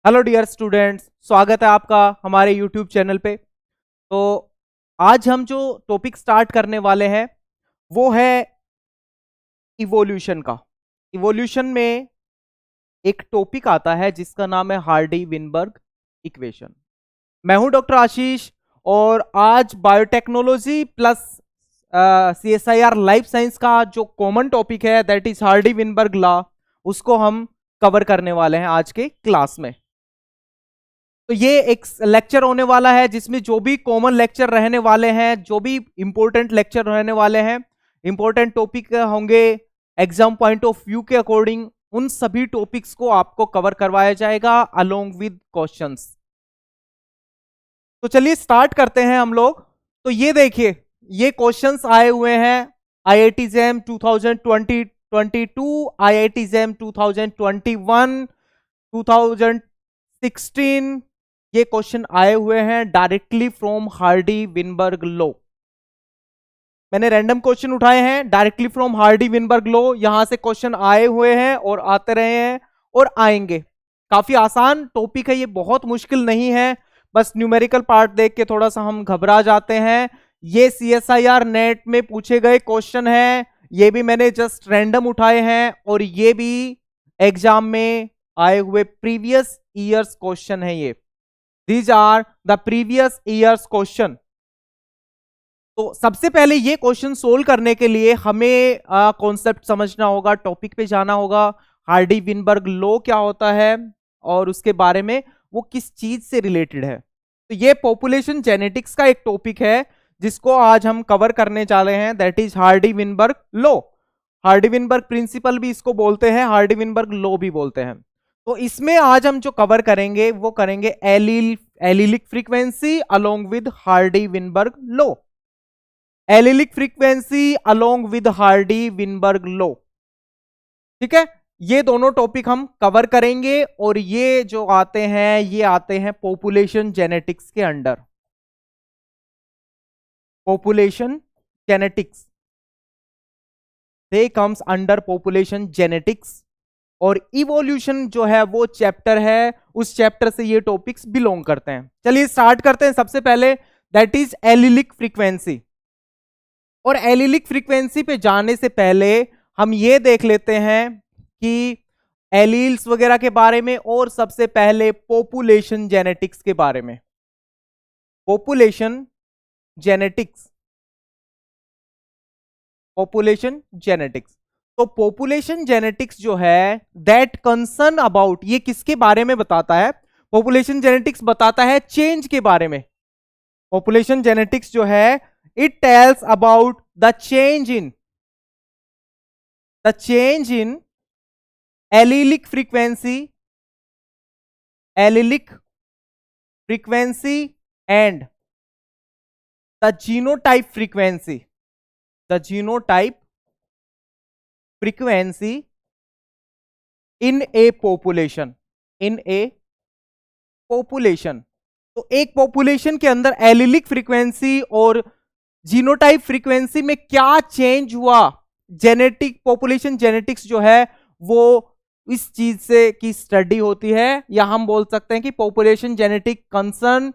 Hello dear students, स्वागत है आपका हमारे यूट्यूब चैनल पे। तो आज हम जो टॉपिक स्टार्ट करने वाले हैं वो है इवोल्यूशन का। इवोल्यूशन में एक टॉपिक आता है जिसका नाम है हार्डी विनबर्ग इक्वेशन। मैं हूं डॉक्टर आशीष और आज biotechnology plus CSIR life science का जो कॉमन टॉपिक है that is Hardy Weinberg law, उसको हम कवर करने वाले हैं आज के क्लास में। तो ये एक लेक्चर होने वाला है जिसमें जो भी कॉमन लेक्चर रहने वाले हैं, जो भी इंपॉर्टेंट लेक्चर रहने वाले हैं, इंपॉर्टेंट टॉपिक होंगे एग्जाम पॉइंट ऑफ व्यू के अकॉर्डिंग, उन सभी टॉपिक्स को आपको कवर करवाया जाएगा अलोंग विद क्वेश्चंस। तो चलिए स्टार्ट करते हैं हम लोग। तो ये देखिए, ये क्वेश्चंस आए हुए हैं आईआईटी जैम 2022, आईआईटी जैम 2021, 2016, ये क्वेश्चन आए हुए हैं directly from Hardy Weinberg law. मैंने रैंडम क्वेश्चन उठाए हैं directly from Hardy Weinberg law. यहां से क्वेश्चन आए हुए हैं और आते रहे हैं और आएंगे। काफी आसान टॉपिक है ये, बहुत मुश्किल नहीं है। बस न्यूमेरिकल पार्ट देख के थोड़ा सा हम घबरा जाते हैं। ये सीएसआईआर नेट में पूछे गए क्वेश्चन है, ये भी मैंने जस्ट रैंडम उठाए हैं और ये भी एग्जाम में आए हुए प्रीवियस ईयर्स क्वेश्चन है ये। These are the previous years question। तो सबसे पहले ये क्वेश्चन सोल्व करने के लिए हमें कॉन्सेप्ट समझना होगा, टॉपिक पे जाना होगा। हार्डी विनबर्ग लॉ क्या होता है और उसके बारे में वो किस चीज से रिलेटेड है। तो ये पॉपुलेशन जेनेटिक्स का एक टॉपिक है जिसको आज हम कवर करने जा रहे हैं, that is Hardy Weinberg law. Hardy Weinberg principal भी इसको बोलते हैं, हार्डी विनबर्ग लॉ भी बोलते हैं। तो इसमें आज हम जो कवर करेंगे वो करेंगे allylic frequency along with Hardy Weinberg law. Allylic frequency along with Hardy Weinberg law, ठीक है। ये दोनों टॉपिक हम कवर करेंगे और ये जो आते हैं ये आते हैं पॉपुलेशन जेनेटिक्स के under. Population genetics, they comes under population genetics. और इवोल्यूशन जो है वो चैप्टर है, उस चैप्टर से ये टॉपिक्स बिलोंग करते हैं। चलिए स्टार्ट करते हैं। सबसे पहले दैट इज एलिलिक फ्रीक्वेंसी। और एलिलिक फ्रीक्वेंसी पे जाने से पहले हम ये देख लेते हैं कि एलील्स वगैरह के बारे में और सबसे पहले पॉपुलेशन जेनेटिक्स के बारे में। Population genetics, population genetics. तो पॉपुलेशन जेनेटिक्स जो है दैट कंसर्न अबाउट, ये किसके बारे में बताता है? पॉपुलेशन जेनेटिक्स बताता है चेंज के बारे में। पॉपुलेशन जेनेटिक्स जो है it tells about the change in allelic frequency, allylic frequency and the genotype frequency, the genotype frequency in a population, in a population. तो एक पॉपुलेशन के अंदर एलिलिक फ्रीक्वेंसी और जीनोटाइप फ्रीक्वेंसी में क्या चेंज हुआ, जेनेटिक पॉपुलेशन जेनेटिक्स जो है वो इस चीज से की स्टडी होती है। या हम बोल सकते हैं कि population genetic concern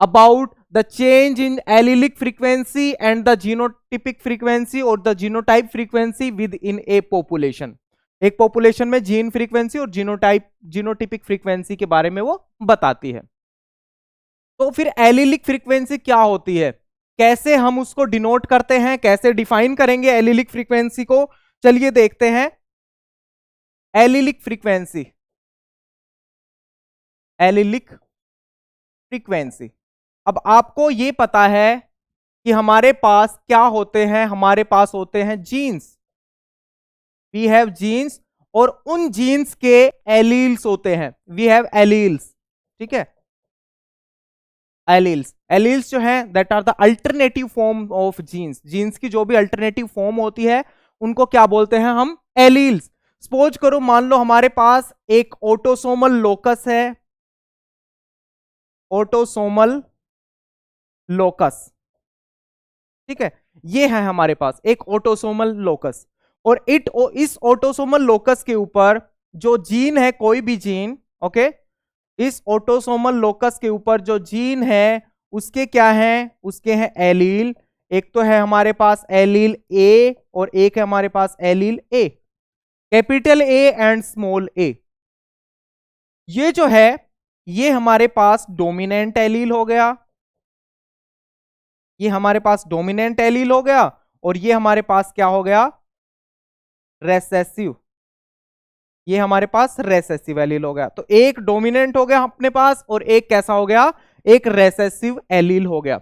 about the change in allelic frequency and the genotypic frequency और the genotype frequency within a population. एक पॉपुलेशन में जीन फ्रीक्वेंसी और जीनोटिपिक फ्रीक्वेंसी के बारे में वो बताती है। तो फिर एलिलिक फ्रीक्वेंसी क्या होती है, कैसे हम उसको डिनोट करते हैं, कैसे डिफाइन करेंगे एलिलिक फ्रीक्वेंसी को, चलिए देखते हैं। Allelic frequency, allylic frequency. अब आपको ये पता है कि हमारे पास क्या होते हैं, हमारे पास होते हैं जीन्स, वी हैव जीन्स, और उन जीन्स के एलील्स होते हैं, वी हैव एलील्स, ठीक है। एलील्स, एलील्स जो है that are the alternative form of genes. Genes की जो भी अल्टरनेटिव फॉर्म होती है उनको क्या बोलते हैं हम? एलील्स। सपोज करो, मान लो हमारे पास एक ऑटोसोमल लोकस है, ऑटोसोमल लोकस, ठीक है। ये है हमारे पास एक ऑटोसोमल लोकस, और इस ऑटोसोमल लोकस के ऊपर जो जीन है, कोई भी जीन, ओके, इस ऑटोसोमल लोकस के ऊपर जो जीन है उसके क्या हैं, उसके हैं एलील। एक तो है हमारे पास एलील ए और एक है हमारे पास allele A, capital A and small A. ये जो है ये हमारे पास डोमिनेंट एलील हो गया, ये हमारे पास डोमिनेंट एलील हो गया, और ये हमारे पास क्या हो गया, रेसेसिव। ये हमारे पास रेसेसिव एलील हो गया। तो एक डोमिनेंट हो गया अपने पास और एक कैसा हो गया, एक रेसेसिव एलील हो गया।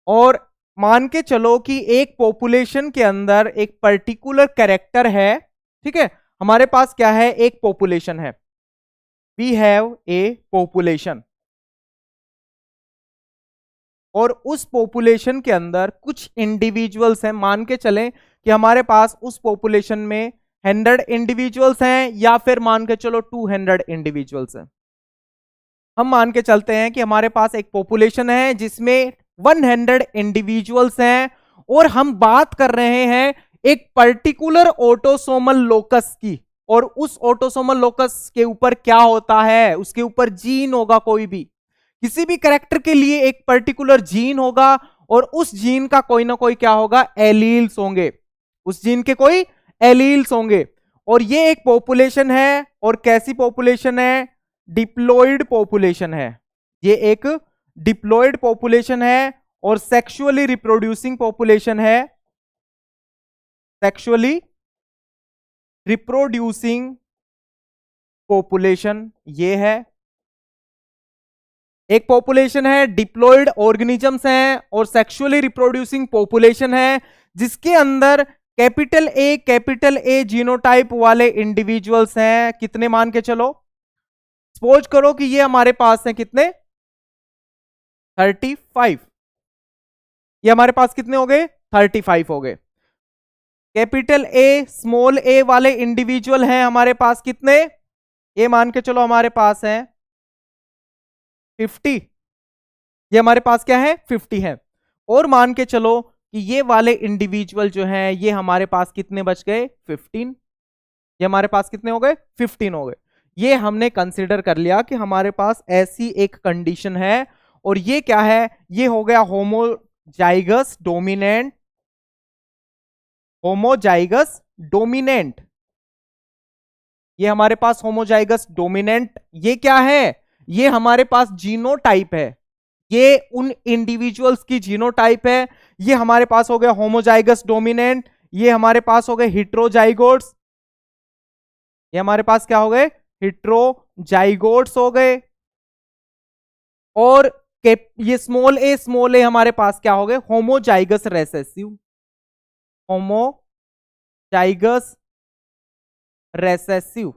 और मान के चलो कि एक पॉपुलेशन के अंदर एक पर्टिकुलर कैरेक्टर है, ठीक है, हमारे पास क्या है, एक पॉपुलेशन है, वी हैव ए पॉपुलेशन, और उस पॉपुलेशन के अंदर कुछ इंडिविजुअल्स हैं, मान के चलें कि हमारे पास उस पॉपुलेशन में 100 इंडिविजुअल्स हैं या फिर मान के चलो 200 इंडिविजुअल्स हैं। हम मान के चलते हैं कि हमारे पास एक पॉपुलेशन है जिसमें 100 इंडिविजुअल्स हैं और हम बात कर रहे हैं एक पर्टिकुलर ऑटोसोमल लोकस की, और उस ऑटोसोमल लोकस के ऊपर क्या होता है, उसके ऊपर जीन होगा, कोई भी किसी भी कैरेक्टर के लिए एक पर्टिकुलर जीन होगा और उस जीन का कोई ना कोई क्या होगा, एलील्स होंगे, उस जीन के कोई एलील्स होंगे। और ये एक पॉपुलेशन है, और कैसी पॉपुलेशन है, डिप्लॉयड पॉपुलेशन है, ये एक डिप्लॉयड पॉपुलेशन है और सेक्सुअली रिप्रोड्यूसिंग पॉपुलेशन है, सेक्सुअली रिप्रोड्यूसिंग पॉपुलेशन ये है। एक पॉपुलेशन है, डिप्लॉयड ऑर्गेनिजम्स हैं और सेक्सुअली रिप्रोड्यूसिंग पॉपुलेशन है जिसके अंदर कैपिटल ए जीनोटाइप वाले इंडिविजुअल्स हैं। कितने मान के चलो, सपोज करो कि ये हमारे पास हैं कितने, 35, ये हमारे पास कितने हो गए, 35 हो गए। कैपिटल ए स्मॉल ए वाले इंडिविजुअल हैं हमारे पास कितने, ये मान के चलो हमारे पास हैं 50, ये हमारे पास क्या है, 50 है। और मान के चलो कि ये वाले इंडिविजुअल जो हैं ये हमारे पास कितने बच गए, 15, ये हमारे पास कितने हो गए, 15 हो गए। ये हमने कंसिडर कर लिया कि हमारे पास ऐसी एक कंडीशन है, और ये क्या है, ये हो गया होमोजाइगस डोमिनेंट, होमोजाइगस डोमिनेंट, ये हमारे पास होमोजाइगस डोमिनेंट, ये क्या है, ये हमारे पास जीनोटाइप है, ये उन इंडिविजुअल्स की जीनोटाइप है। ये हमारे पास हो गया होमोजाइगस डोमिनेंट, ये हमारे पास हो गए हिट्रोजाइगोट्स, ये हमारे पास क्या हो गए, हिट्रोजाइगोट्स हो गए। और ये स्मॉल ए हमारे पास क्या हो गए, होमोजाइगस रेसेसिव, होमोजाइगस रेसेसिव।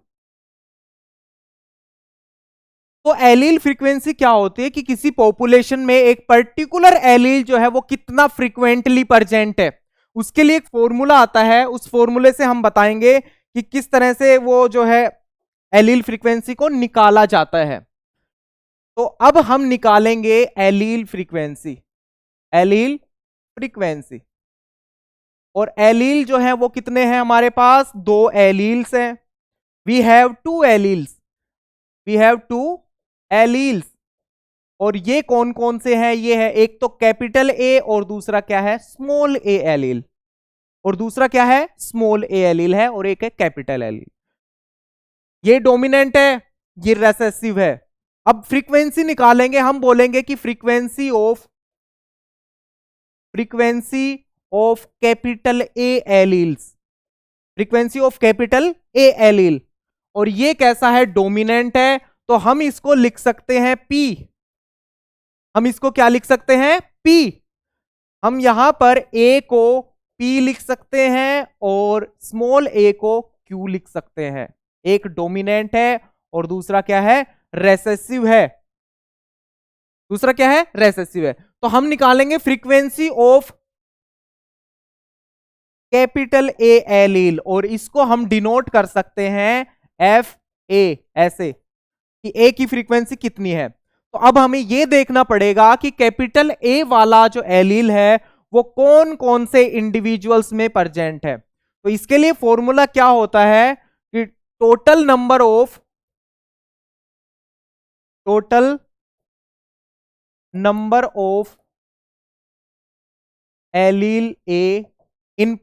तो एलील फ्रीक्वेंसी क्या होती है कि किसी पॉपुलेशन में एक पर्टिकुलर एलील जो है वो कितना फ्रीक्वेंटली प्रेजेंट है, उसके लिए एक फॉर्मूला आता है, उस फॉर्मूले से हम बताएंगे कि किस तरह से वो जो है एलील फ्रीक्वेंसी को निकाला जाता है। तो अब हम निकालेंगे एलील फ्रीक्वेंसी, एलील फ्रीक्वेंसी। और एलील जो है वो कितने हैं हमारे पास, 2 एलील्स हैं, we have 2 alleles, we have 2 alleles. और ये कौन कौन से हैं, ये है एक तो कैपिटल ए और दूसरा क्या है, स्मॉल ए एलील, और दूसरा क्या है, स्मॉल ए एलील है, और एक है कैपिटल एलील। ये डोमिनेंट है, ये रेसेसिव है। अब फ्रीक्वेंसी निकालेंगे, हम बोलेंगे कि frequency of capital A alleles, frequency of capital A allele, और ये कैसा है, डोमिनेंट है, तो हम इसको लिख सकते हैं P, हम इसको क्या लिख सकते हैं, P। हम यहां पर A को P लिख सकते हैं और स्मॉल a को Q लिख सकते हैं। एक डोमिनेंट है और दूसरा क्या है, रेसेसिव है, दूसरा क्या है, रेसेसिव है। तो हम निकालेंगे frequency of capital A allele, और इसको हम डिनोट कर सकते हैं FA, ऐसे कि ए की फ्रीक्वेंसी कितनी है। तो अब हमें यह देखना पड़ेगा कि कैपिटल ए वाला जो एलील है वो कौन कौन से इंडिविजुअल्स में प्रेजेंट है। तो इसके लिए फॉर्मूला क्या होता है कि total number of total number of allele A in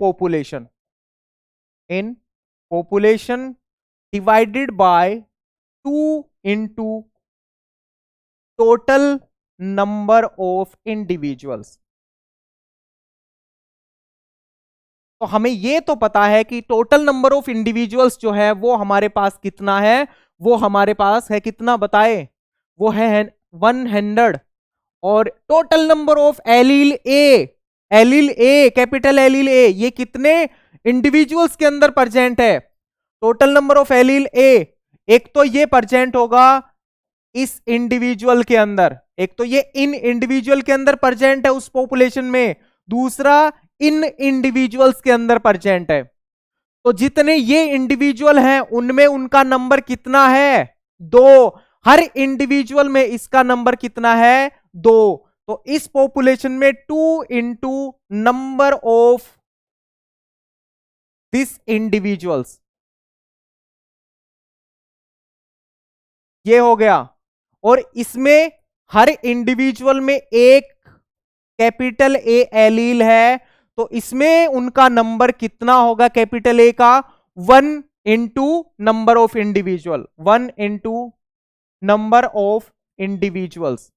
population, divided by 2 into total number of individuals. तो हमें यह तो पता है कि टोटल नंबर ऑफ इंडिविजुअल्स जो है वो हमारे पास कितना है, वो हमारे पास है कितना बताए, वो है 100। और total number of allele A capital allele A ये कितने इंडिविजुअल्स के अंदर प्रेजेंट है, total number of allele A, एक तो ये प्रेजेंट होगा इस इंडिविजुअल के अंदर, एक तो ये इन इंडिविजुअल के अंदर प्रेजेंट है उस पॉपुलेशन में, दूसरा इन इंडिविजुअल्स के अंदर प्रेजेंट है। तो जितने ये इंडिविजुअल हैं उनमें उनका नंबर कितना है, 2। हर इंडिविजुअल में इसका नंबर कितना है, 2। तो इस पॉपुलेशन में 2 into number of this individuals, ये हो गया। और इसमें हर इंडिविजुअल में एक कैपिटल ए एलील है, तो इसमें उनका नंबर कितना होगा कैपिटल ए का, 1 into number of individual, 1 into number of individuals,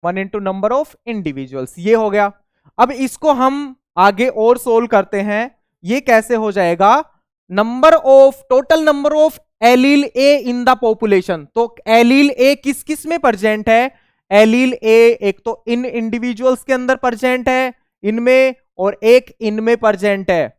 1 into number of individuals, ये हो गया। अब इसको हम आगे और सोल्व करते हैं। ये कैसे हो जाएगा, number of total number of allele A in the population, तो एलील ए किस किस में प्रेजेंट है, एलील ए एक तो इन इंडिविजुअल्स के अंदर प्रेजेंट है इनमें, और एक इनमें प्रेजेंट है,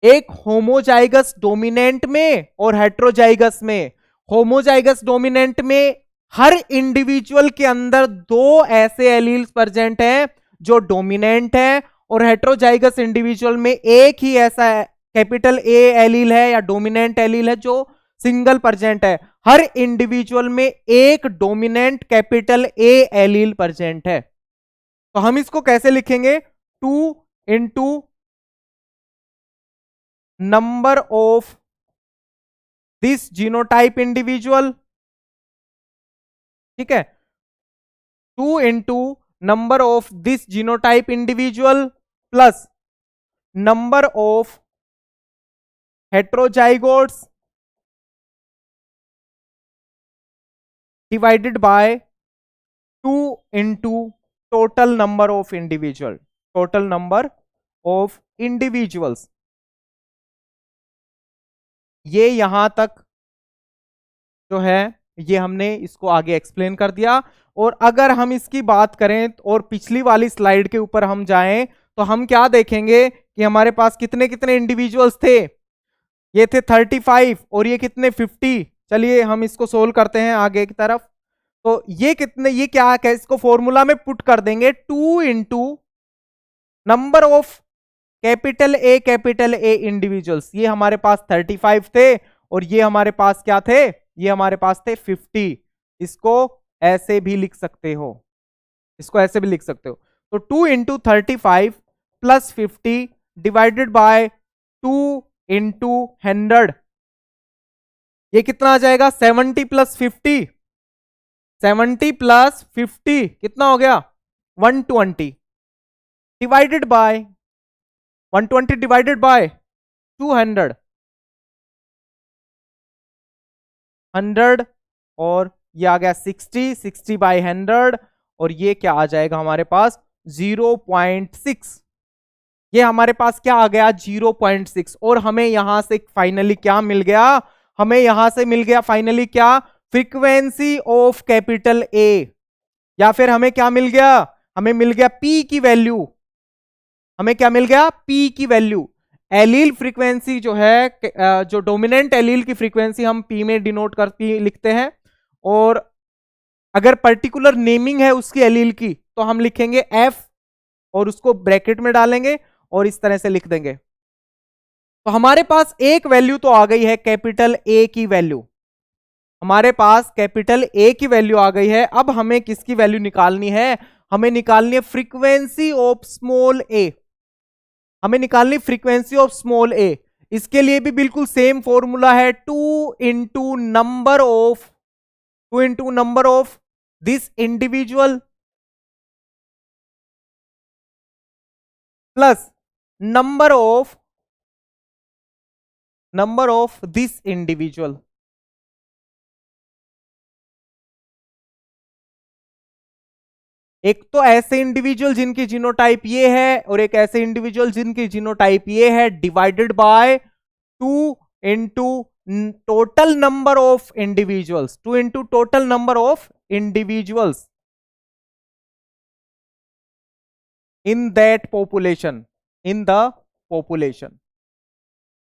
एक होमोजाइगस डोमिनेंट में और हेट्रोजाइगस में। होमोजाइगस डोमिनेंट में हर इंडिविजुअल के अंदर 2 ऐसे एलील्स प्रेजेंट हैं जो डोमिनेंट है, और हेट्रोजाइगस इंडिविजुअल में एक ही ऐसा कैपिटल ए एलील है या डोमिनेंट एलील है जो सिंगल प्रेजेंट है। हर इंडिविजुअल में एक dominant capital A allele present है। तो हम इसको कैसे लिखेंगे, 2 into number of this genotype individual, ठीक है, 2 into number of this genotype individual plus number of heterozygotes divided by 2 into total number of individual, total number of individuals. ये यहां तक जो है ये हमने इसको आगे एक्सप्लेन कर दिया। और अगर हम इसकी बात करें और पिछली वाली स्लाइड के ऊपर हम जाएं तो हम क्या देखेंगे कि हमारे पास कितने कितने इंडिविजुअल्स थे, ये थे 35 और ये कितने 50। चलिए हम इसको सोल्व करते हैं आगे की तरफ। तो ये कितने, ये क्या है, इसको फॉर्मूला में पुट कर देंगे, 2 into number of capital A individuals, ये हमारे पास 35 थे और ये हमारे पास क्या थे, ये हमारे पास थे 50। इसको ऐसे भी लिख सकते हो, इसको ऐसे भी लिख सकते हो। तो 2 into 35 plus 50 divided by 2 into 100, ये कितना आ जाएगा, 70 प्लस 50, 70 प्लस 50 कितना हो गया, 120 डिवाइडेड बाय 120 डिवाइडेड बाय 200, 100 और ये आ गया 60, 60 बाय 100 और ये क्या आ जाएगा हमारे पास 0.6, ये हमारे पास क्या आ गया 0.6। और हमें यहां से फाइनली क्या मिल गया, हमें यहां से मिल गया फाइनली क्या, फ्रीक्वेंसी ऑफ कैपिटल ए, या फिर हमें क्या मिल गया, हमें मिल गया पी की वैल्यू, हमें क्या मिल गया पी की वैल्यू। एलील फ्रीक्वेंसी जो है, जो डोमिनेंट एलील की फ्रीक्वेंसी हम पी में डिनोट कर पी लिखते हैं, और अगर पर्टिकुलर नेमिंग है उसकी एलील की तो हम लिखेंगे एफ और उसको ब्रैकेट में डालेंगे और इस तरह से लिख देंगे। तो हमारे पास एक वैल्यू तो आ गई है कैपिटल ए की वैल्यू, हमारे पास कैपिटल ए की वैल्यू आ गई है। अब हमें किसकी वैल्यू निकालनी है, हमें निकालनी है फ्रीक्वेंसी ऑफ स्मॉल ए, हमें निकालनी फ्रीक्वेंसी ऑफ स्मॉल ए। इसके लिए भी बिल्कुल सेम फॉर्मूला है, 2 into number of this individual plus number of this individual. एक तो ऐसे इंडिविजुअल जिनकी जीनोटाइप ये है और एक ऐसे इंडिविजुअल जिनकी जीनोटाइप ये है, divided by 2 into total number of individuals, 2 into total number of individuals in that population, in the population.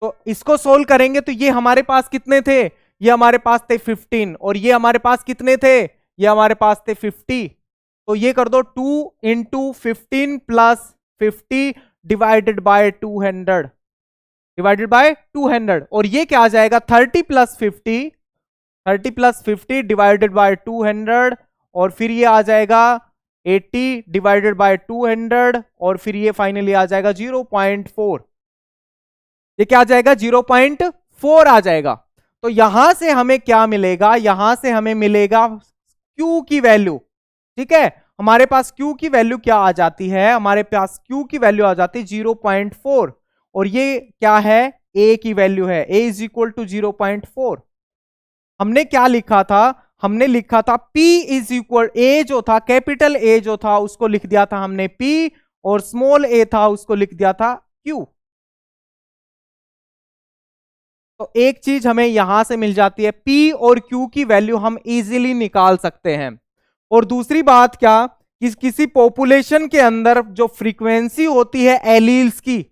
तो इसको सोल्व करेंगे तो ये हमारे पास कितने थे, ये हमारे पास थे 15 और ये हमारे पास कितने थे, ये हमारे पास थे 50. तो ये कर दो 2 into 15 plus 50 divided by 200, divided by 200. और ये क्या आ जाएगा 30 plus 50 डिवाइडेड बाय 200. और फिर ये आ जाएगा 80 डिवाइडेड बाय 200. और फिर ये फाइनली आ जाएगा 0.4. ये क्या आ जाएगा 0.4 आ जाएगा. तो यहां से हमें क्या मिलेगा, यहां से हमें मिलेगा Q की वैल्यू. ठीक है, हमारे पास Q की वैल्यू क्या आ जाती है, हमारे पास Q की वैल्यू आ जाती है 0.4. और ये क्या है, A की वैल्यू है, A इज इक्वल टू 0.4. हमने क्या लिखा था, हमने लिखा था P इज इक्वल, A जो था कैपिटल A जो था उसको लिख दिया था हमने P और स्मॉल a था उसको लिख दिया था Q. तो एक चीज हमें यहां से मिल जाती है, P और Q की वैल्यू हम इजीली निकाल सकते हैं. और दूसरी बात क्या, किसी पॉपुलेशन के अंदर जो फ्रीक्वेंसी होती है एलील्स की,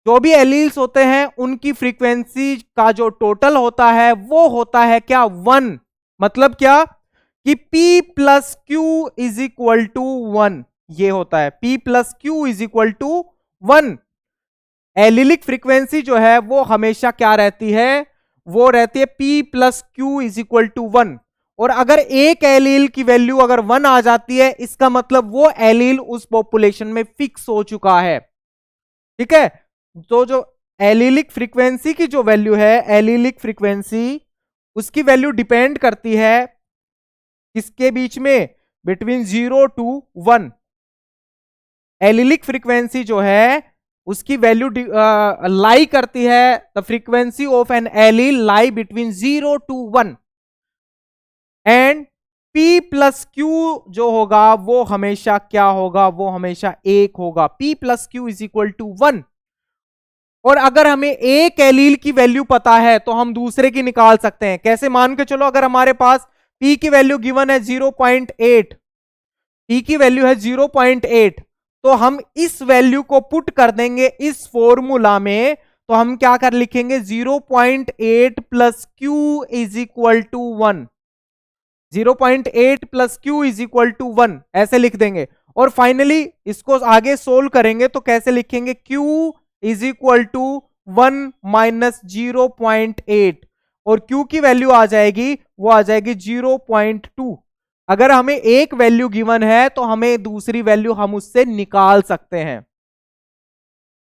जो भी एलील्स होते हैं उनकी फ्रीक्वेंसी का जो टोटल होता है वो होता है क्या 1. मतलब क्या कि P plus Q is equal to 1, ये होता है P plus Q is equal to 1. Allelic frequency जो है वो हमेशा क्या रहती है, वो रहती है P plus Q is equal to 1. और अगर एक एलील की वैल्यू अगर 1 आ जाती है, इसका मतलब वो एलील उस पॉपुलेशन में फिक्स हो चुका है. ठीक है, तो जो एलिलिक फ्रीक्वेंसी की जो वैल्यू है, एलिलिक फ्रीक्वेंसी उसकी वैल्यू डिपेंड करती है किसके बीच में, बिटवीन 0 to 1. एलिलिक फ्रीक्वेंसी जो है उसकी वैल्यू लाई करती है, the frequency of an allele lie between 0 to 1. And P plus Q जो होगा वो हमेशा क्या होगा, वो हमेशा 1 होगा. P plus Q is equal to 1. और अगर हमें एक एलील की वैल्यू पता है तो हम दूसरे की निकाल सकते हैं. कैसे, मान के चलो अगर हमारे पास P की वैल्यू गिवन है 0.8, P की वैल्यू है 0.8, तो हम इस वैल्यू को पुट कर देंगे इस फॉर्मूला में. तो हम क्या कर लिखेंगे 0.8 plus Q is equal to 1, 0.8 plus Q is equal to 1 ऐसे लिख देंगे. और फाइनली इसको आगे सोल्व करेंगे तो कैसे लिखेंगे, Q is equal to 1 minus 0.8. और Q की वैल्यू आ जाएगी, वो आ जाएगी 0.2. अगर हमें एक वैल्यू गिवन है तो हमें दूसरी वैल्यू हम उससे निकाल सकते हैं.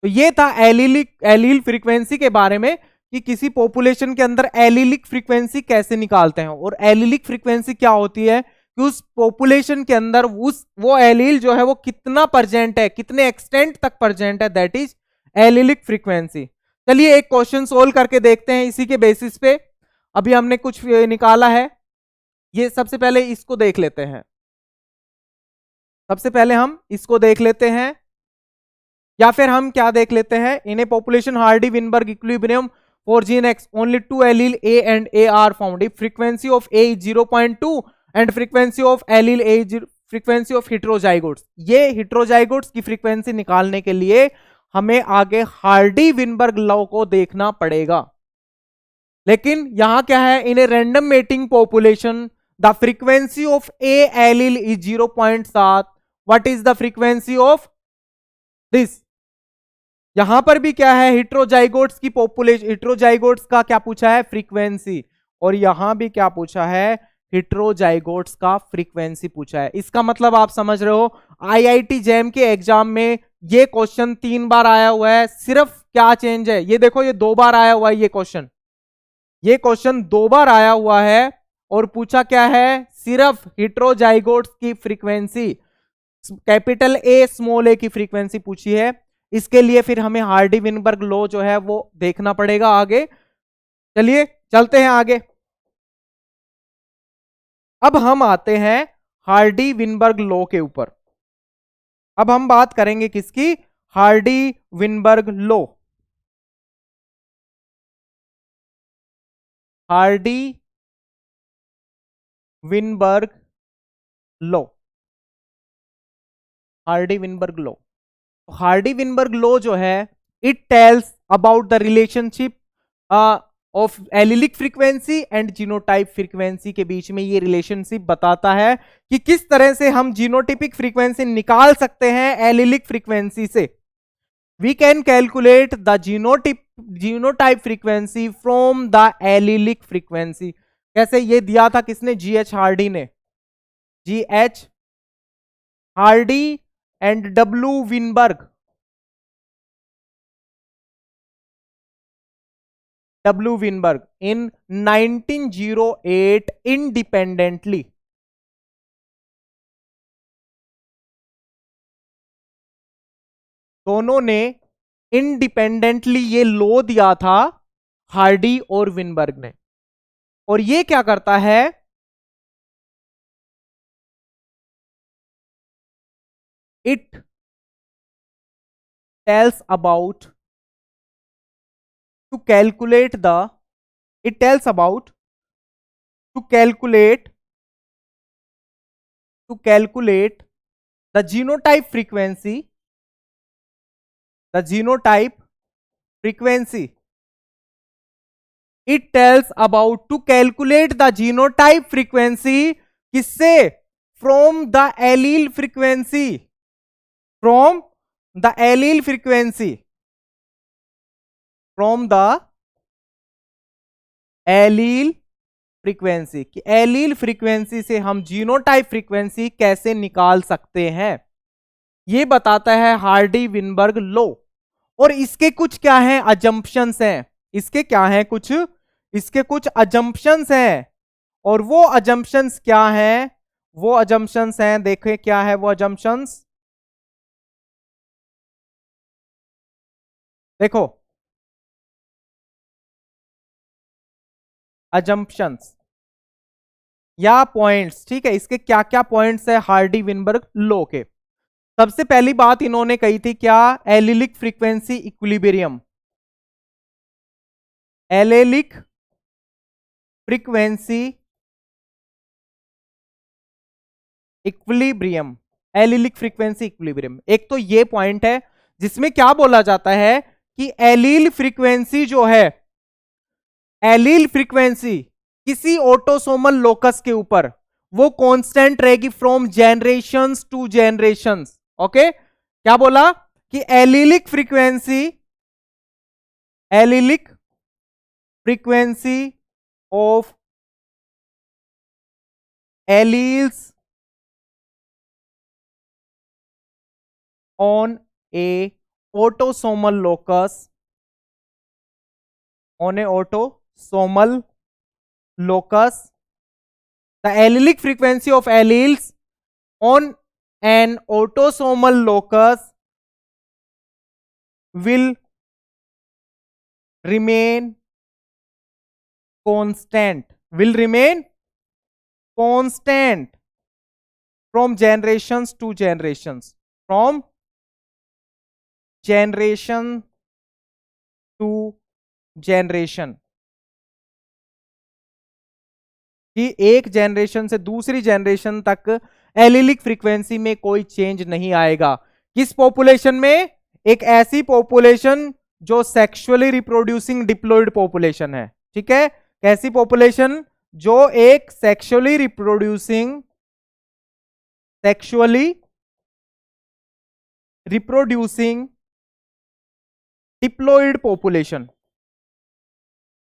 तो ये था एलील फ्रीक्वेंसी के बारे में कि किसी पॉपुलेशन के अंदर एलीलिक फ्रीक्वेंसी कैसे निकालते हैं. और एलीलिक फ्रीक्वेंसी क्या होती है कि उस पॉपुलेशन के अंदर वो एलील जो है वो कितना प्रेजेंट है, कितने एक्सटेंट तक प्रेजेंट है, दैट इज एलीलिक फ्रीक्वेंसी. चलिए एक क्वेश्चन सोल्व करके देखते हैं इसी के बेसिस पे. अभी हमने कुछ निकाला है, ये सबसे पहले इसको देख लेते हैं. सबसे पहले हम इसको देख लेते हैं, या फिर हम क्या देख लेते हैं, in a population Hardy Weinberg equilibrium for gene X only two allele A and A are found. If frequency of A is 0.2 and frequency of allele A is frequency of heterozygotes. ये heterozygotes की frequency निकालने के लिए हमें आगे Hardy Weinberg law को देखना पड़ेगा. लेकिन यहां क्या है, in a random mating population the frequency of A allele is 0.7. What is the frequency of this? यहां पर भी क्या है, हिट्रोजाइगोट्स की पॉपुलेशन, हिट्रोजाइगोट्स का क्या पूछा है, फ्रीक्वेंसी. और यहां भी क्या पूछा है, हिट्रोजाइगोट्स का फ्रीक्वेंसी पूछा है. इसका मतलब आप समझ रहे हो, आईआईटी जैम के एग्जाम में ये क्वेश्चन 3 बार आया हुआ है, सिर्फ क्या चेंज है, ये देखो ये 2 बार आया हुआ है, ये क्वेश्चन 2 बार आया हुआ है और पूछा क्या है, सिर्फ हेटेरोजाइगोट्स की फ्रीक्वेंसी, कैपिटल ए स्मॉल ए की फ्रीक्वेंसी पूछी है। इसके लिए फिर हमें हार्डी विनबर्ग लॉ जो है वो देखना पड़ेगा आगे। चलिए चलते हैं आगे। अब हम आते हैं हार्डी विनबर्ग लॉ के ऊपर। अब हम बात करेंगे किसकी, Hardy Weinberg law. Hardy Weinberg law, Hardy Weinberg law. Hardy Weinberg law जो है, it tells about the relationship of allylic frequency and genotype frequency के बीच में ये रिलेशनशिप बताता है कि किस तरह से हम जीनोटिपिक फ्रीक्वेंसी निकाल सकते हैं एलिलिक फ्रीक्वेंसी से। We can calculate the genotype frequency from the allelic frequency. कैसे, ये दिया था किसने, जीएच हार्डी ने, GH Hardy and W Weinberg, W Weinberg in 1908 independently. दोनों ने इंडिपेंडेंटली ये लॉ दिया था, हार्डी और विनबर्ग ने। और ये क्या करता है, it tells about to calculate the, it tells about to calculate the genotype frequency, the genotype frequency. It tells about to calculate the genotype frequency, किससे, from the allele frequency, from the allele frequency, from the allele frequency, कि allele frequency से हम genotype frequency कैसे निकाल सकते हैं, ये बताता है हार्डी विनबर्ग लॉ। और इसके कुछ क्या हैं, अजम्पशंस हैं, इसके क्या हैं कुछ, इसके कुछ अजम्पशंस हैं। और वो अजम्पशंस क्या हैं, वो अजम्पशंस हैं, देखें क्या है वो अजम्पशंस। देखो अजम्पशंस या पॉइंट्स, ठीक है, इसके क्या क्या पॉइंट्स है हार्डी विनबर्ग लॉ के। सबसे पहली बात इन्होंने कही थी क्या, allylic frequency equilibrium, allylic frequency equilibrium, allylic frequency equilibrium. एक तो ये पॉइंट है जिसमें क्या बोला जाता है कि एलील फ्रीक्वेंसी जो है, एलील फ्रीक्वेंसी किसी ऑटोसोमल लोकस के ऊपर वो कांस्टेंट रहेगी from generations to generations. Okay, क्या बोला कि allelic frequency, allelic frequency of alleles on a autosomal locus, on a autosomal locus, the allelic frequency of alleles on an autosomal locus will remain constant, will remain constant from generations to generations, from generation to generation, कि एक generation से दूसरी generation तक allylic frequency में कोई change नहीं आएगा। किस पॉपुलेशन में, एक ऐसी पॉपुलेशन जो सेक्सुअली रिप्रोड्यूसिंग डिप्लॉयड पॉपुलेशन है, ठीक है, कैसी पॉपुलेशन, जो एक sexually reproducing diploid population,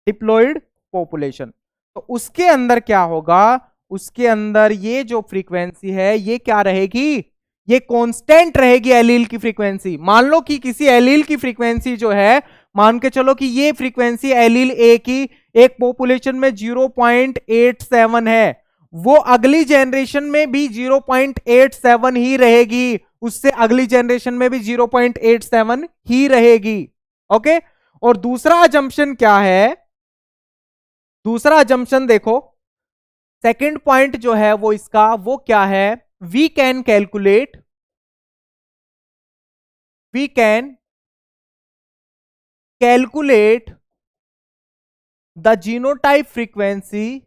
diploid population. तो उसके अंदर क्या होगा, उसके अंदर ये जो फ्रीक्वेंसी है ये क्या रहेगी, ये कांस्टेंट रहेगी एलील की फ्रीक्वेंसी। मान लो कि किसी एलील की फ्रीक्वेंसी जो है, मान के चलो कि ये फ्रीक्वेंसी एलील ए की एक पॉपुलेशन में 0.87 है, वो अगली जनरेशन में भी 0.87 ही रहेगी, उससे अगली जनरेशन में भी 0.87 ही रहेगी। ओके, और दूसरा अजम्पशन क्या है? दूसरा अजम्पशन देखो, सेकंड पॉइंट जो है वो इसका वो क्या है? We can calculate the genotype frequency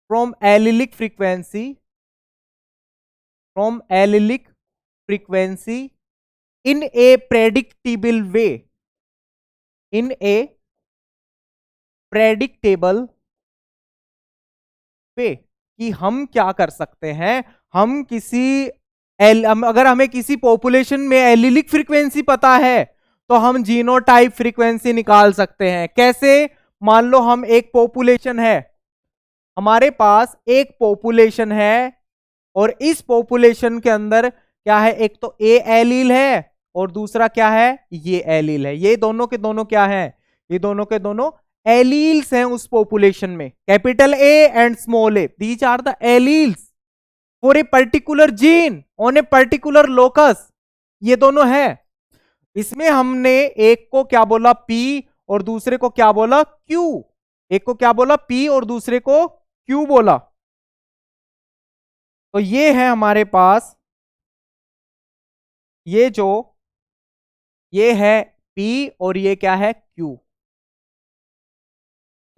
from allelic frequency in a predictable way कि हम क्या कर सकते हैं, हम किसी अगर हमें किसी पॉपुलेशन में एलिलिक फ्रीक्वेंसी पता है तो हम जीनोटाइप फ्रीक्वेंसी निकाल सकते हैं। कैसे? मान लो हम एक पॉपुलेशन है, हमारे पास एक पॉपुलेशन है और इस पॉपुलेशन के अंदर क्या है? एक तो ए एलील है और दूसरा क्या है? ये एलील है। ये दोनों के दोनों क्या है? ये दोनों के दोनों एलील्स हैं उस पॉपुलेशन में। Capital A and small A, these are the alleles for a particular gene on a particular locus. ये दोनों है। इसमें हमने एक को क्या बोला? पी, और दूसरे को क्या बोला? क्यू। एक को क्या बोला? पी, और दूसरे को क्यू बोला। तो ये है हमारे पास, ये है P और ये क्या है? Q।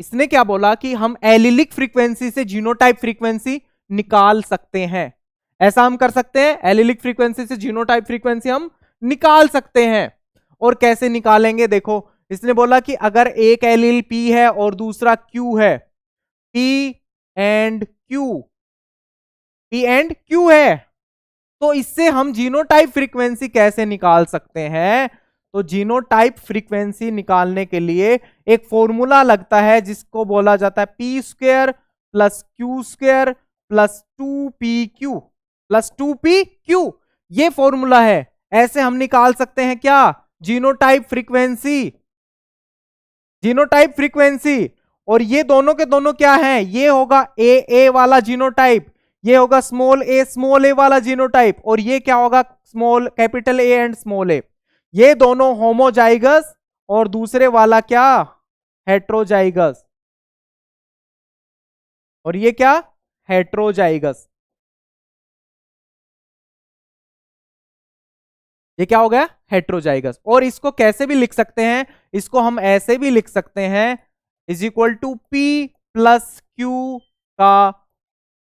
इसने क्या बोला कि हम एलिलिक फ्रीक्वेंसी से जीनोटाइप फ्रीक्वेंसी निकाल सकते हैं। ऐसा हम कर सकते हैं, एलिलिक फ्रीक्वेंसी से जीनोटाइप फ्रीक्वेंसी हम निकाल सकते हैं। और कैसे निकालेंगे? देखो, इसने बोला कि अगर एक एलील P है और दूसरा Q है, P एंड Q है, तो इससे हम जीनोटाइप फ्रीक्वेंसी कैसे निकाल सकते हैं? तो जीनोटाइप फ्रीक्वेंसी निकालने के लिए एक फॉर्मूला लगता है जिसको बोला जाता है P square plus Q square plus 2PQ plus 2PQ। ये फॉर्मूला है। ऐसे हम निकाल सकते हैं क्या? Genotype frequency. और ये दोनों के दोनों क्या है? ये होगा ए वाला जीनोटाइप, ये होगा स्मॉल ए वाला जीनोटाइप, और ये क्या होगा? Small capital A and small A. ये दोनों होमोजाइगस और दूसरे वाला क्या? हेट्रोजाइगस। और ये क्या? हेट्रोजाइगस। ये क्या हो गया? हेट्रोजाइगस। और इसको कैसे भी लिख सकते हैं? इसको हम ऐसे भी लिख सकते हैं, is equal to P plus Q का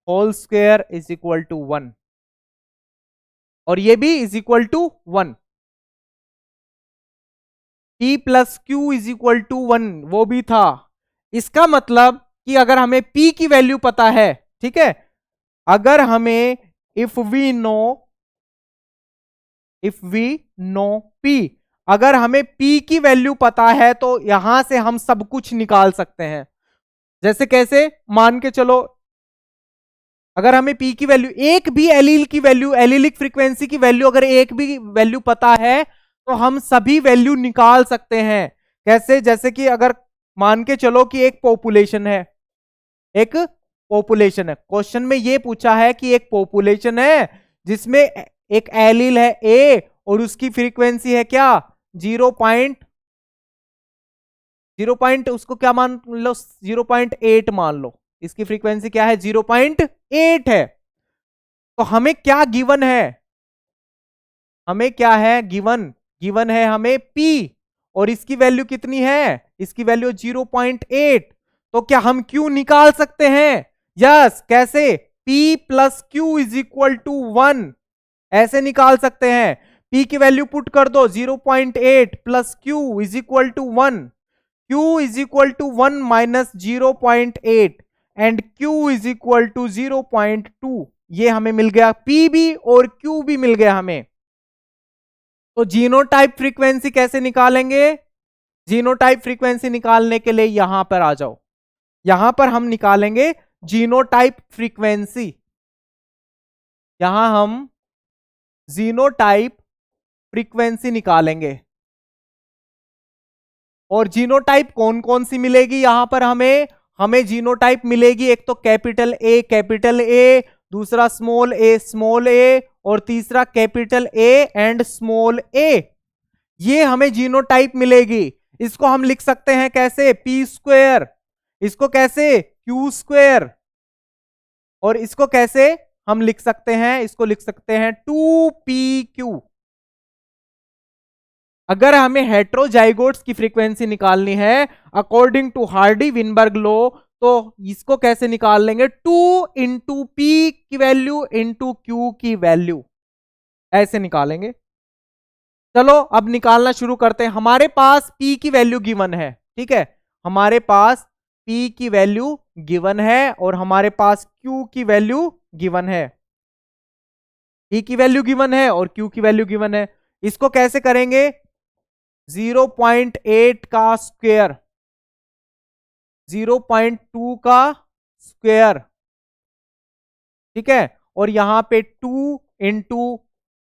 whole square is equal to 1, और ये भी is equal to 1। P plus Q is equal to 1 वो भी था। इसका मतलब कि अगर हमें P की वैल्यू पता है, ठीक है, अगर हमें इफ वी नो P, अगर हमें P की वैल्यू पता है तो यहां से हम सब कुछ निकाल सकते हैं। जैसे कैसे? मान के चलो, अगर हमें P की वैल्यू, एक भी एलील की वैल्यू, एलिलिक फ्रीक्वेंसी की वैल्यू अगर एक भी वैल्यू पता है तो हम सभी वैल्यू निकाल सकते हैं। कैसे? जैसे कि अगर मान के चलो कि एक पॉपुलेशन है, क्वेश्चन में ये पूछा है कि एक पॉपुलेशन है जिसमें एक एलील है A और उसकी फ्रीक्वेंसी है क्या? 0. उसको क्या मान लो? 0.8 मान लो। इसकी फ्रीक्वेंसी क्या है? 0.8 है। तो हमें क्या गिवन है? हमें क्या है गिवन है हमें P, और इसकी वैल्यू कितनी है? इसकी वैल्यू 0.8। तो क्या हम Q निकाल सकते हैं? यस। कैसे? P plus Q is equal to 1, ऐसे निकाल सकते हैं। P की वैल्यू पुट कर दो, 0.8 plus Q is equal to 1, Q is equal to 1 minus 0.8 and Q is equal to 0.2। ये हमें मिल गया, P भी और Q भी मिल गया हमें। तो जीनोटाइप फ्रीक्वेंसी कैसे निकालेंगे? जीनोटाइप फ्रीक्वेंसी निकालने के लिए यहां पर आ जाओ। यहां पर हम निकालेंगे जीनोटाइप फ्रीक्वेंसी। यहां हम जीनोटाइप फ्रीक्वेंसी निकालेंगे। और जीनोटाइप कौन कौन सी मिलेगी यहां पर हमें जीनोटाइप मिलेगी, एक तो कैपिटल ए, दूसरा स्मॉल ए और तीसरा capital A and small A. ये हमें जीनोटाइप मिलेगी। इसको हम लिख सकते हैं कैसे, पी स्क्वेयर, इसको कैसे क्यू स्क्वेयर, और इसको कैसे हम लिख सकते हैं, इसको लिख सकते हैं 2pq। अगर हमें हेट्रोजाइगोट्स की फ्रीक्वेंसी निकालनी है according to Hardy Weinberg law, तो इसको कैसे निकाल लेंगे, 2 इंटू पी की वैल्यू इंटू क्यू की वैल्यू, ऐसे निकालेंगे। चलो अब निकालना शुरू करते हैं। हमारे पास P की वैल्यू गिवन है, ठीक है, हमारे पास P की वैल्यू गिवन है और हमारे पास Q की वैल्यू गिवन है। P की वैल्यू गिवन है और Q की वैल्यू गिवन है। इसको कैसे करेंगे, 0.8 का स्क्वायर, 0.2 का स्क्वायर, ठीक है, और यहां पे 2 इंटू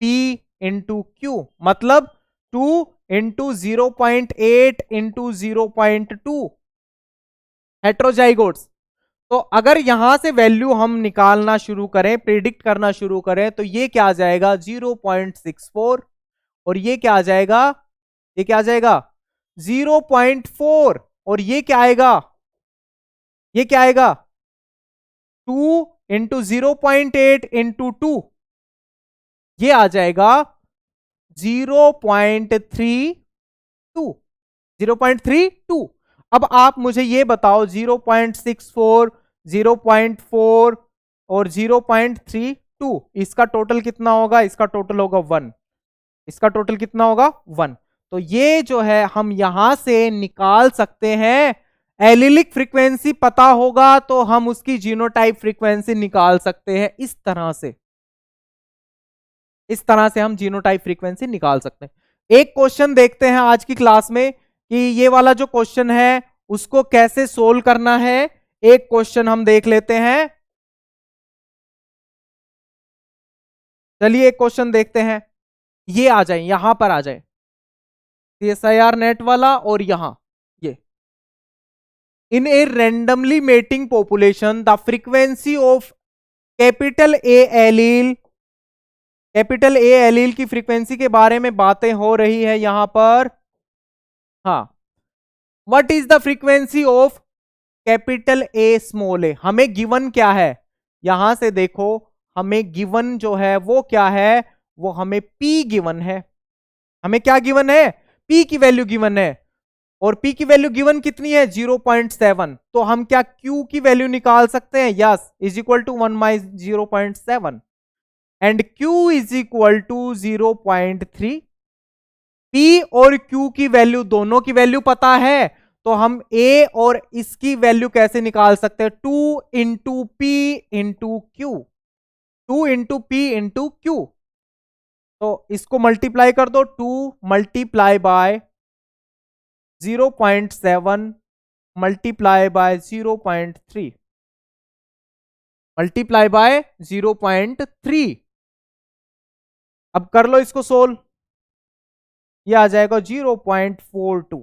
पी इंटू क्यू, मतलब 2 इंटू 0.8 इंटू 0.2 हेट्रोजाइगोट्स। तो अगर यहां से वैल्यू हम निकालना शुरू करें, प्रिडिक्ट करना शुरू करें, तो ये क्या आ जाएगा 0.64, और ये क्या आ जाएगा, ये क्या आ जाएगा 0.4, और ये क्या आएगा, ये क्या आएगा 2 इंटू 0.8 इंटू 2, ये आ जाएगा 0.32, 0.32। अब आप मुझे ये बताओ 0.64, 0.4 और 0.32, इसका टोटल कितना होगा, इसका टोटल होगा 1, इसका टोटल कितना होगा 1। तो ये जो है हम यहां से निकाल सकते हैं, एलिलिक फ्रीक्वेंसी पता होगा तो हम उसकी जीनोटाइप फ्रीक्वेंसी निकाल सकते हैं। इस तरह से, इस तरह से हम जीनोटाइप फ्रीक्वेंसी निकाल सकते हैं। एक क्वेश्चन देखते हैं आज की क्लास में कि ये वाला जो क्वेश्चन है उसको कैसे सोल्व करना है। एक क्वेश्चन हम देख लेते हैं, चलिए एक क्वेश्चन देखते हैं। ये आ जाए, यहां पर आ जाए CSIR नेट वाला, और यहां ये in a randomly mating population the frequency of capital A allele, capital A allele की फ्रीक्वेंसी के बारे में बातें हो रही है यहां पर। हाँ, what is the frequency of capital A small A, हमें गिवन क्या है, यहां से देखो हमें गिवन जो है वो क्या है, वो हमें P गिवन है। हमें क्या गिवन है, P की वैल्यू गिवन है, और P की वैल्यू गिवन कितनी है 0.7। तो हम क्या Q की वैल्यू निकाल सकते हैं, yes, is equal to 1 minus 0.7 and Q is equal to 0.3। P और Q की वैल्यू, दोनों की वैल्यू पता है, तो हम A और इसकी वैल्यू कैसे निकाल सकते हैं, 2 into P into Q, 2 into P into Q. तो इसको मल्टीप्लाई कर दो, 2 multiply by 0.7 multiply by 0.3 multiply by 0.3। अब कर लो इसको सोल्व, ये आ जाएगा 0.42,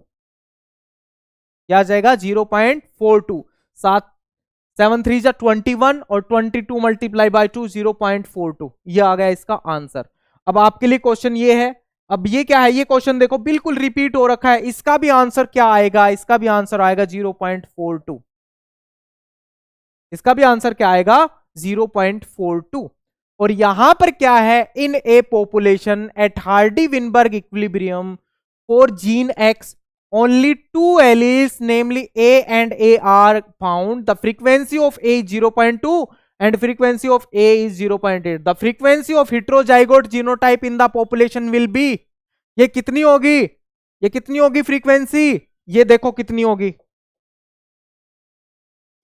यह आ जाएगा 0.42। 7 3 जा 21 और 22 मल्टीप्लाई बाय 2 0.42, ये आ गया इसका आंसर। अब आपके लिए क्वेश्चन ये है, अब ये क्या है, ये क्वेश्चन देखो बिल्कुल रिपीट हो रखा है, इसका भी आंसर क्या आएगा, इसका भी आंसर आएगा 0.42, इसका भी आंसर क्या आएगा 0.42। और यहां पर क्या है, in a population at Hardy Weinberg equilibrium for gene X only 2 alleles namely A and A are found. The frequency of A is 0.2 and frequency of A is 0.8. The frequency of heterozygote genotype in the population will be, ये कितनी होगी, ये कितनी होगी frequency, ये देखो कितनी होगी।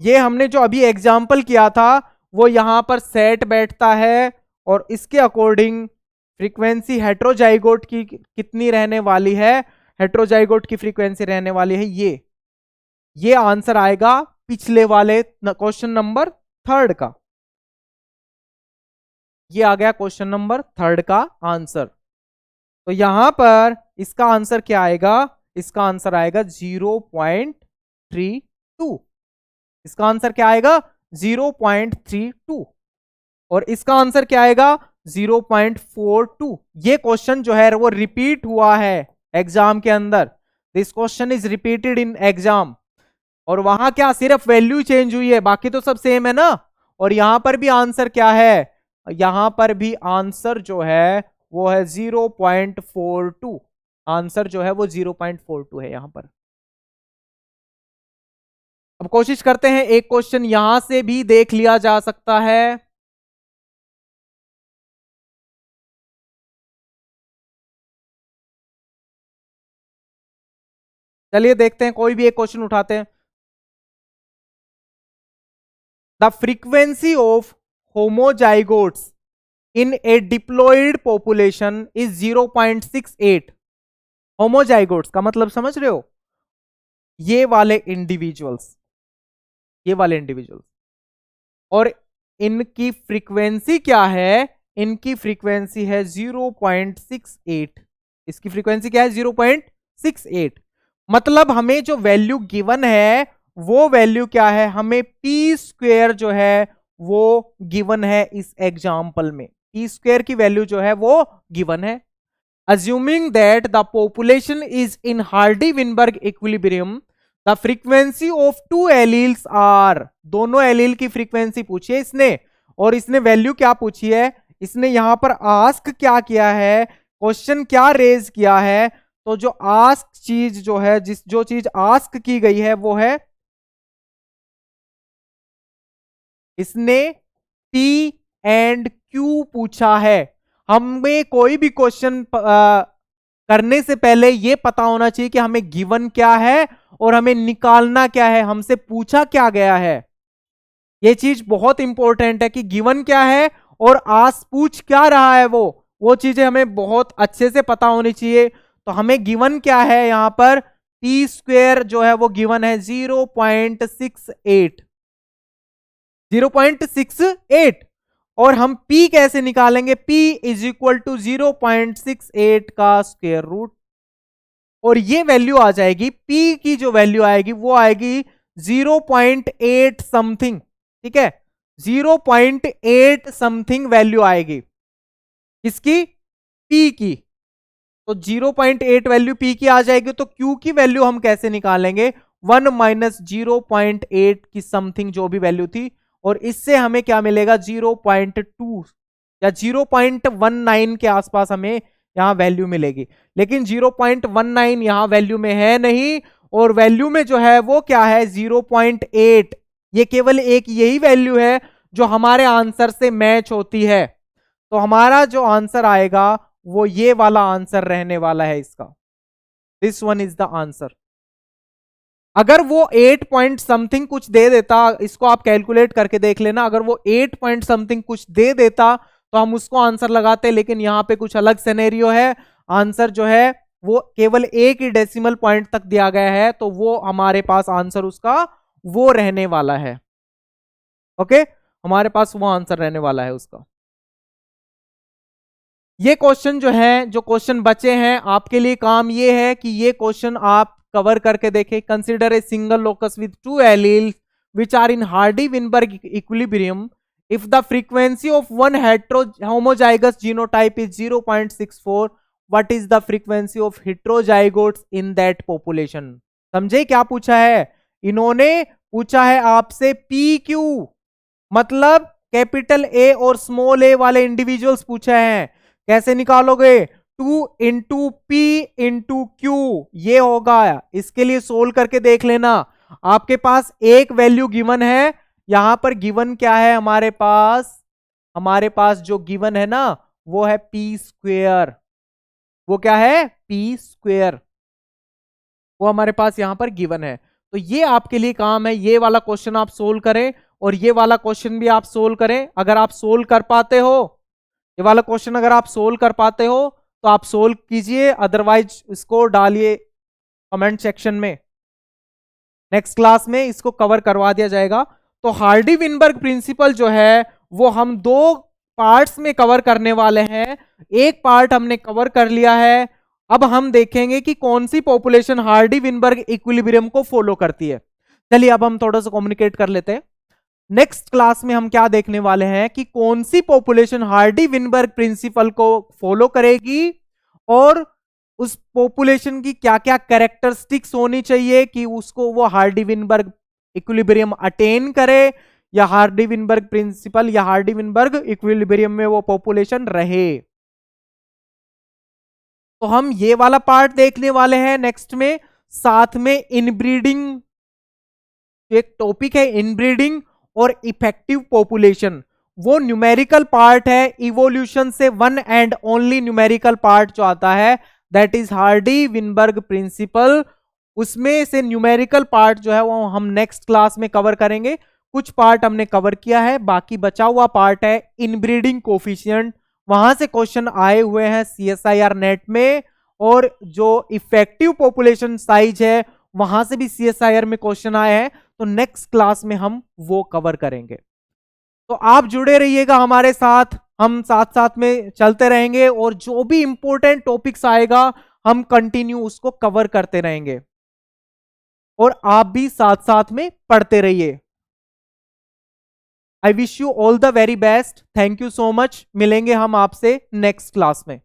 ये हमने जो अभी एग्जाम्पल किया था वो यहां पर सेट बैठता है, और इसके अकॉर्डिंग फ्रीक्वेंसी हेटेरोजाइगोट की कितनी रहने वाली है, हेटेरोजाइगोट की फ्रीक्वेंसी रहने वाली है ये आंसर आएगा पिछले वाले क्वेश्चन नंबर 3 का। ये आ गया क्वेश्चन नंबर 3 का आंसर। तो यहां पर इसका आंसर क्या आएगा? इसका आंसर आएगा 0.32। इसका आंसर क्या आएगा? 0.32। और इसका आंसर क्या आएगा? 0.42। ये क्वेश्चन जो है वो रिपीट हुआ है एग्जाम के अंदर। This question is repeated in exam. और वहां क्या सिर्फ वैल्यू चेंज हुई है, बाकी तो सब सेम है ना। और यहां पर भी आंसर क्या है? यहां पर भी आंसर जो है वो है 0.42। आंसर जो है वो 0.42 है यहां पर। अब कोशिश करते हैं, एक क्वेश्चन यहां से भी देख लिया जा सकता है। चलिए देखते हैं, कोई भी एक क्वेश्चन उठाते हैं। The frequency of homozygotes in a diploid population is 0.68। Homozygotes का मतलब समझ रहे हो? ये वाले इंडिविजुअल्स, ये वाले इंडिविजुअल्स। और इनकी फ्रीक्वेंसी क्या है? इनकी फ्रीक्वेंसी है 0.68। इसकी फ्रीक्वेंसी क्या है? 0.68। मतलब हमें जो वैल्यू गिवन है वो वैल्यू क्या है? हमें पी स्क्वेयर जो है वो गिवन है इस एग्जाम्पल में। पी स्क्वेयर की वैल्यू जो है वो गिवन है। Assuming that the population is in Hardy-Weinberg equilibrium, the frequency of two alleles are, दोनों एलील की फ्रीक्वेंसी पूछी है इसने। और इसने वैल्यू क्या पूछी है? इसने यहां पर आस्क क्या किया है? क्वेश्चन क्या रेज किया है? तो जो आस्क चीज जो है, जो चीज आस्क की गई है वो है, इसने P एंड Q पूछा है। हमें कोई भी क्वेश्चन करने से पहले यह पता होना चाहिए कि हमें गिवन क्या है और हमें निकालना क्या है, हमसे पूछा क्या गया है। यह चीज बहुत इंपॉर्टेंट है कि गिवन क्या है और आस पूछ क्या रहा है, वो चीजें हमें बहुत अच्छे से पता होनी चाहिए। तो हमें गिवन क्या है यहां पर? पी स्क्वेयर जो है वो गिवन है 0.68। 0.68। और हम P कैसे निकालेंगे? P इज इक्वल टू 0.68 का स्क्वायर रूट। और ये वैल्यू आ जाएगी, P की जो वैल्यू आएगी वो आएगी 0.8 समथिंग। ठीक है, 0.8 समथिंग वैल्यू आएगी किसकी? P की। तो 0.8 वैल्यू P की आ जाएगी। तो Q की वैल्यू हम कैसे निकालेंगे? 1 माइनस 0.8 की समथिंग जो भी वैल्यू थी, और इससे हमें क्या मिलेगा? 0.2 या 0.19 के आसपास हमें यहां वैल्यू मिलेगी। लेकिन 0.19 यहां वैल्यू में है नहीं, और वैल्यू में जो है वो क्या है? 0.8। ये केवल एक यही वैल्यू है जो हमारे आंसर से मैच होती है। तो हमारा जो आंसर आएगा वो ये वाला आंसर रहने वाला है इसका। This one is the answer. अगर वो 8 पॉइंट समथिंग कुछ दे देता, इसको आप कैलकुलेट करके देख लेना, अगर वो 8 पॉइंट समथिंग कुछ दे देता तो हम उसको आंसर लगाते। लेकिन यहां पे कुछ अलग सिनेरियो है। आंसर जो है वो केवल एक ही डेसिमल पॉइंट तक दिया गया है, तो वो हमारे पास आंसर उसका वो रहने वाला है। ओके, हमारे पास वो आंसर रहने वाला है उसका। ये क्वेश्चन जो है, जो क्वेश्चन बचे हैं आपके लिए काम ये है कि ये क्वेश्चन आप कवर करके देखें। Consider a single locus with two alleles which are in Hardy-Weinberg equilibrium if the frequency of one homozygous genotype is 0.64, what is the frequency of heterozygotes in that population? समझे क्या पूछा है? इन्होंने पूछा है आपसे PQ, मतलब कैपिटल A और स्मॉल a वाले इंडिविजुअल्स पूछे हैं। कैसे निकालोगे? 2 इंटू पी इंटू क्यू ये होगा। इसके लिए सोल्व करके देख लेना। आपके पास एक वैल्यू गिवन है, यहां पर गिवन क्या है हमारे पास? हमारे पास जो गिवन है ना वो है पी स्क्वेयर। वो क्या है? P square. वो हमारे पास यहां पर गिवन है। तो ये आपके लिए काम है, ये वाला क्वेश्चन आप सोल्व करें और ये वाला क्वेश्चन भी आप सोल्व करें। अगर आप सोल्व कर पाते हो ये वाला क्वेश्चन, अगर आप सोल्व कर पाते हो तो आप सोल्व कीजिए, अदरवाइज इसको डालिए कमेंट सेक्शन में। नेक्स्ट क्लास में इसको कवर करवा दिया जाएगा। तो हार्डी विनबर्ग प्रिंसिपल जो है वो हम दो पार्ट्स में कवर करने वाले हैं। एक पार्ट हमने कवर कर लिया है, अब हम देखेंगे कि कौन सी पॉपुलेशन हार्डी विनबर्ग इक्विलिब्रियम को फॉलो करती है। चलिए अब हम थोड़ा सा कम्युनिकेट कर लेते हैं। नेक्स्ट क्लास में हम क्या देखने वाले हैं कि कौन सी पॉपुलेशन हार्डी विनबर्ग प्रिंसिपल को फॉलो करेगी और उस पॉपुलेशन की क्या क्या कैरेक्टरिस्टिक्स होनी चाहिए कि उसको वो हार्डी विनबर्ग इक्विलिब्रियम अटेन करे, या हार्डी विनबर्ग प्रिंसिपल या हार्डी विनबर्ग इक्विलिब्रियम में वो पॉपुलेशन रहे। तो हम ये वाला पार्ट देखने वाले हैं नेक्स्ट में। साथ में इनब्रीडिंग, एक टॉपिक है इनब्रीडिंग और इफेक्टिव पॉपुलेशन, वो न्यूमेरिकल पार्ट है। इवोल्यूशन से one and only numerical part जो आता है that is Hardy Weinberg principal. उसमें से न्यूमेरिकल पार्ट जो है वो हम नेक्स्ट क्लास में कवर करेंगे। कुछ पार्ट हमने कवर किया है, बाकी बचा हुआ पार्ट है इनब्रीडिंग कोफिशिएंट। वहां से क्वेश्चन आए हुए हैं CSIR नेट में, और जो इफेक्टिव पॉपुलेशन साइज है वहां से भी CSIR में क्वेश्चन आए हैं। तो नेक्स्ट क्लास में हम वो कवर करेंगे। तो आप जुड़े रहिएगा हमारे साथ, हम साथ साथ में चलते रहेंगे और जो भी इंपॉर्टेंट टॉपिक्स आएगा हम कंटिन्यू उसको कवर करते रहेंगे, और आप भी साथ साथ में पढ़ते रहिए। I wish you all the very best. Thank you so much. मिलेंगे हम आपसे नेक्स्ट क्लास में।